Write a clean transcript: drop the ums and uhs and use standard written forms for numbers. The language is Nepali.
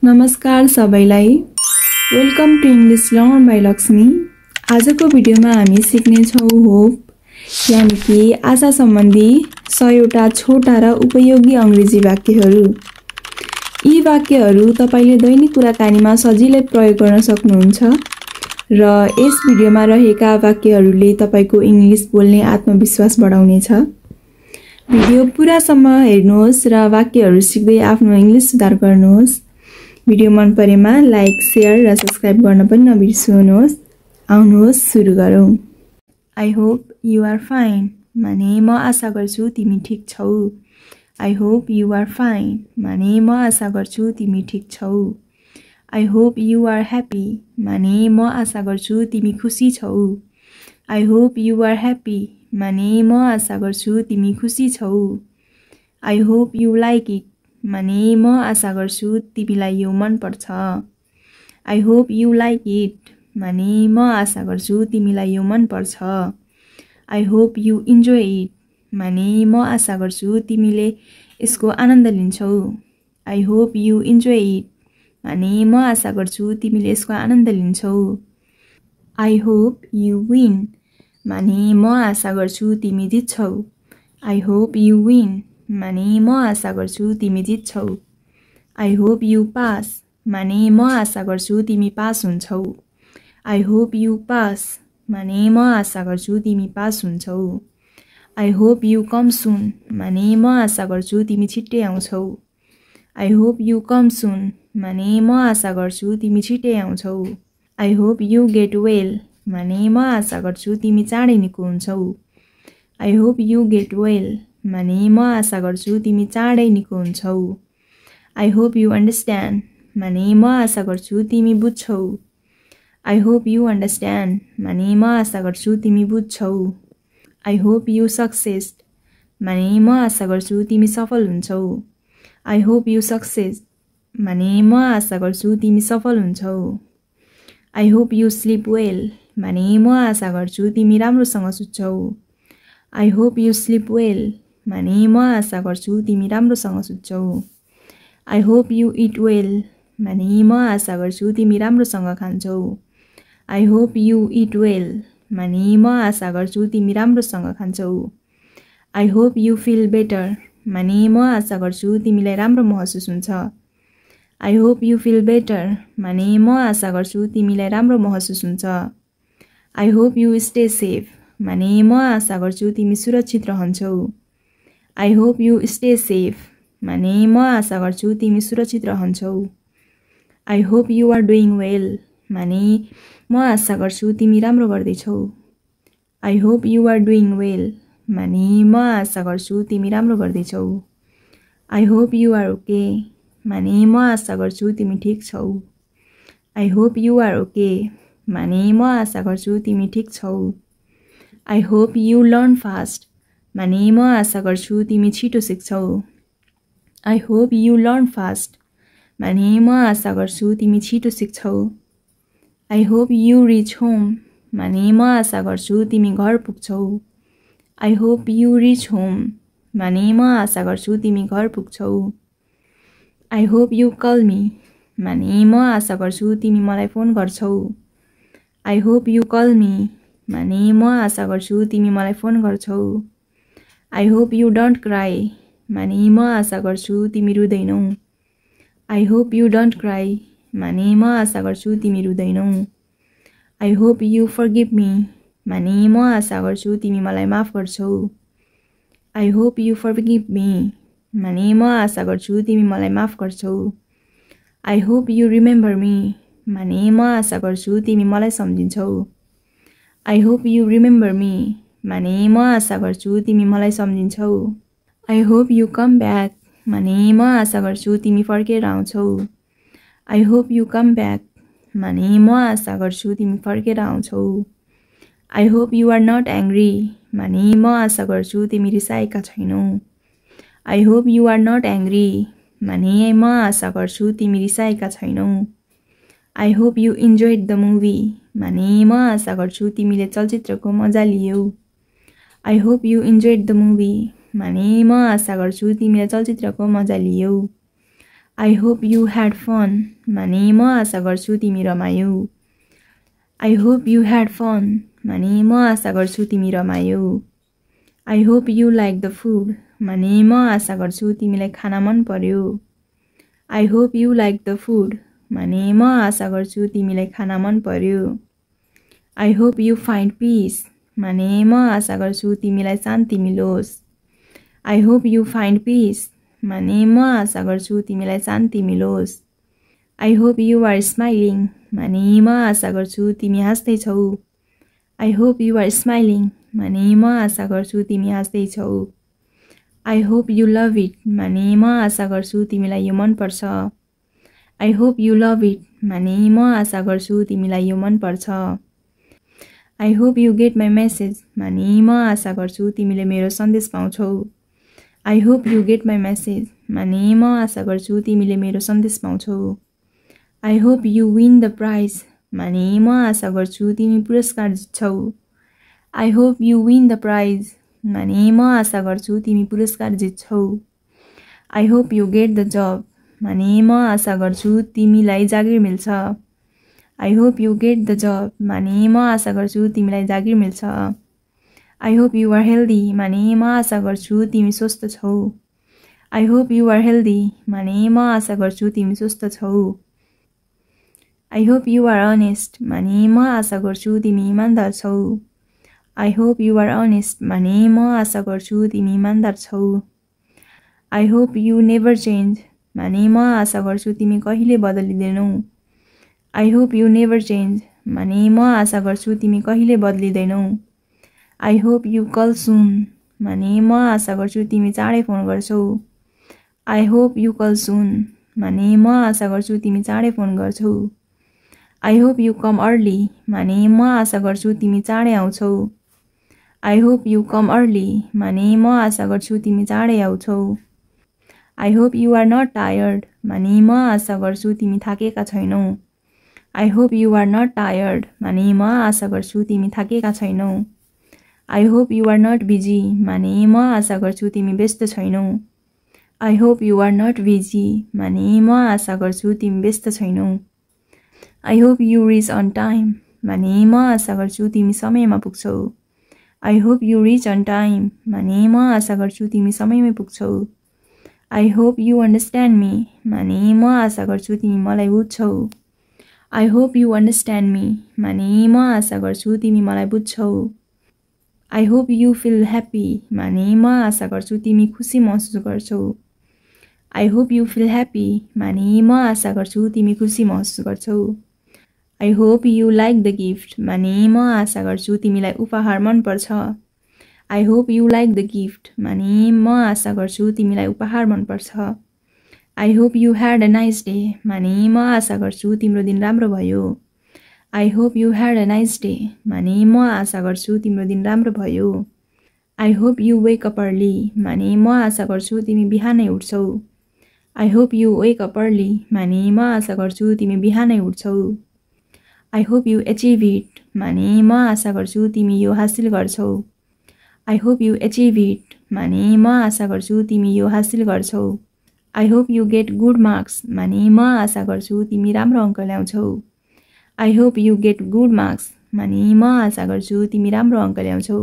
नमस्कार सबैलाई welcome to English learn by Lakshmi. आजको भिडियोमा हामी सिक्ने छौं होप यानि कि आशा सम्बन्धी 100 छोटा र उपयोगी अंग्रेजी वाक्यहरू। यी वाक्यहरू तपाईले दैनिक कुराकानीमा सजिलै प्रयोग गर्न सक्नुहुन्छ र यस भिडियोमा रहेका वाक्यहरूले तपाईको इंग्लिश बोल्ने आत्मविश्वास बढाउनेछ। भिडियो पुरासम्म हेर्नुहोस् र वाक्यहरू सिक्दै आफ्नो इंग्लिश सुधार गर्नुहोस्। भिडियो मन परेमा लाइक, शेयर र सब्स्क्राइब गर्न पनि नबिर्सनुहोस्। आउनुहोस् सुरु गरौं। I hope you are fine माने म आशा गर्छु तिमी ठीक छौ। I hope you are fine माने म आशा गर्छु तिमी ठीक छौ। I hope you are happy माने म आशा गर्छु तिमी खुसी छौ। I hope you are happy माने म आशा गर्छु तिमी खुसी छौ। I hope you like it माने म आशा गर्छु तिमीलाई यो मन पर्छ। I hope you like it माने म आशा गर्छु तिमीलाई यो मन पर्छ। I hope you enjoy it माने म आशा गर्छु तिमीले यसको आनन्द लिन्छौ। I hope you enjoy it माने म आशा गर्छु तिमीले यसको आनन्द लिन्छौ। I hope you win माने म आशा गर्छु तिमी जित्छौ। I hope you win माने म आशा गर्छु तिमी जित्छौ। I hope you pass माने म आशा गर्छु तिमी पास हुन्छौ। I hope you pass माने म आशा गर्छु तिमी पास हुन्छौ। I hope you come soon माने म आशा गर्छु तिमी छिट्टै आउँछौ। I hope you come soon माने म आशा गर्छु तिमी छिट्टै आउँछौ। I hope you get well माने म आशा गर्छु तिमी चाँडै निको हुन्छौ। I hope you get well माने म आशा गर्छु तिमी चाँडै निको हुन्छौ। I hope you understand माने म आशा गर्छु तिमी बुझ्छौ। I hope you understand माने म आशा गर्छु तिमी बुझ्छौ। I hope you success माने म आशा गर्छु तिमी सफल हुन्छौ। I hope you success माने म आशा गर्छु तिमी सफल हुन्छौ। I hope you sleep well माने म आशा गर्छु तिमी राम्रोसँग सुत्छौ। I hope you sleep well माने म आशा गर्छु तिमी राम्रोसँग सुत्छौ। I hope you eat well माने म आशा गर्छु तिमी राम्रोसँग खान्छौ। I hope you eat well माने म आशा गर्छु तिमी राम्रोसँग खान्छौ। I hope you feel better माने म आशा गर्छु तिमीलाई राम्रो महसुस हुन्छ। I hope you feel better माने म आशा गर्छु तिमीलाई राम्रो महसुस हुन्छ। I hope you stay safe माने म आशा गर्छु तिमी सुरक्षित रहन्छौ। I hope you stay safe माने म आशा गर्छु तिमी सुरक्षित रहन्छौ। I hope you are doing well माने म आशा गर्छु तिमी राम्रो गर्दैछौ। I hope you are doing well माने म आशा गर्छु तिमी राम्रो गर्दैछौ। I hope you are okay माने म आशा गर्छु तिमी ठीक छौ। I hope you are okay माने म आशा गर्छु तिमी ठीक छौ। I hope you learn fast माने म आशा गर्छु तिमी छिटो सिक्छौ। I hope you learn fast माने म आशा गर्छु तिमी छिटो सिक्छौ। I hope you reach home माने म आशा गर्छु तिमी घर पुग्छौ। I hope you reach home माने म आशा गर्छु तिमी घर पुग्छौ। I hope you call me माने म आशा गर्छु तिमी मलाई फोन गर्छौ। I hope you call me माने म आशा गर्छु तिमी मलाई फोन गर्छौ। I hope you don't cry माने म आशा गर्छु तिमी रुँदैनौ। I hope you don't cry माने म आशा गर्छु तिमी रुँदैनौ। I hope you forgive me माने म आशा गर्छु तिमी मलाई माफ गर्छौ। I hope you forgive me माने म आशा गर्छु तिमी मलाई माफ गर्छौ। I hope you remember me माने म आशा गर्छु तिमी मलाई सम्झिन्छौ। I hope you remember me माने म आशा गर्छु तिमी मलाई सम्झिन्छौ। I hope you come back माने म आशा गर्छु तिमी फर्केर आउँछौ। I hope you come back माने म आशा गर्छु तिमी फर्केर आउँछौ। I hope you are not angry माने म आशा गर्छु तिमी रिसाएका छैनौ। I hope you are not angry माने म आशा गर्छु तिमी रिसाएका छैनौ। I hope you enjoyed the movie माने म आशा गर्छु तिमीले चलचित्रको मजा लियौ। I hope you enjoyed the movie माने म आशा गर्छु तिमीले चलचित्रको मजा लियौ। I hope you had fun माने म आशा गर्छु तिमी रमायौ I hope you had fun माने म आशा गर्छु तिमी रमायौ I hope you like the food माने म आशा गर्छु तिमीलाई खाना मन पर्यो I hope you like the food माने म आशा गर्छु तिमीलाई खाना मन पर्यो I hope you find peace माने म आशा गर्छु तिमीलाई शान्ति मिलोस् I hope you find peace माने म आशा गर्छु तिमीलाई शान्ति मिलोस् I hope you are smiling माने म आशा गर्छु तिमी हाँस्दै छौ I hope you are smiling माने म आशा गर्छु तिमी हाँस्दै छौ I hope you love it माने म आशा गर्छु तिमीलाई यो मन पर्छ I hope you love it माने म आशा गर्छु तिमीलाई यो मन पर्छ I hope you get my message माने म आशा गर्छु तिमीले मेरो सन्देश पाउँछौ I hope you get my message माने म आशा गर्छु तिमीले मेरो सन्देश पाउँछौ I hope you win the prize माने म आशा गर्छु तिमी पुरस्कार जित्छौ I hope you win the prize माने म आशा गर्छु तिमी पुरस्कार जित्छौ I hope you get the job माने म आशा गर्छु तिमीलाई जागिर मिल्छ I hope you get the job माने म आशा गर्छु तिमीलाई जागिर मिल्छ I hope you are healthy माने म आशा गर्छु तिमी स्वस्थ छौ I hope you are healthy माने म आशा गर्छु तिमी स्वस्थ छौ I hope you are honest माने म आशा गर्छु तिमी इमानदार छौ I hope you are honest माने म आशा गर्छु तिमी इमानदार छौ I hope you never change माने म आशा गर्छु तिमी कहिले बदलिदैनौ I hope you never change माने म आशा गर्छु तिमी कहिले बदलिदैनौ I hope you call soon माने म आशा गर्छु तिमी चाँडै फोन गर्छौ I hope you call soon माने म आशा गर्छु तिमी चाँडै फोन गर्छौ I hope you come early माने म आशा गर्छु तिमी चाँडै आउँछौ I hope you come early माने म आशा गर्छु तिमी चाँडै आउँछौ I hope you are not tired माने म आशा गर्छु तिमी थाकेका छैनौ I hope you are not tired माने म आशा गर्छु तिमी थाकेका छैनौ I hope you are not busy माने म आशा गर्छु तिमी व्यस्त छैनौ I hope you are not busy माने म आशा गर्छु तिमी व्यस्त छैनौ I hope you reach on time माने म आशा गर्छु तिमी समयमा पुग्छौ I hope you reach on time माने म आशा गर्छु तिमी समयमै पुग्छौ I hope you understand me माने म आशा गर्छु तिमी मलाई बुझ्छौ I hope you understand me माने म आशा गर्छु तिमी मलाई बुझ्छौ I hope you feel happy माने म आशा गर्छु तिमी खुसी महसुस गर्छौ I hope you feel happy माने म आशा गर्छु तिमी खुसी महसुस गर्छौ I hope you like the gift माने म आशा गर्छु तिमीलाई उपहार मन पर्छ I hope you like the gift माने म आशा गर्छु तिमीलाई उपहार मन पर्छ I hope you had a nice day माने म आशा गर्छु तिम्रो दिन राम्रो भयो I hope you had a nice day माने म आशा गर्छु तिम्रो दिन राम्रो भयो I hope you wake up early माने म आशा गर्छु तिमी बिहानै उठ्छौ I hope you wake up early माने म आशा गर्छु तिमी बिहानै उठ्छौ I hope you achieve it माने म आशा गर्छु तिमी यो हासिल गर्छौ I hope you achieve it माने म आशा गर्छु तिमी यो हासिल गर्छौ I hope you get good marks माने म आशा गर्छु तिमी राम्रो अङ्क ल्याउँछौ I hope you get good marks माने म आशा गर्छु तिमी राम्रो अङ्क ल्याउँछौ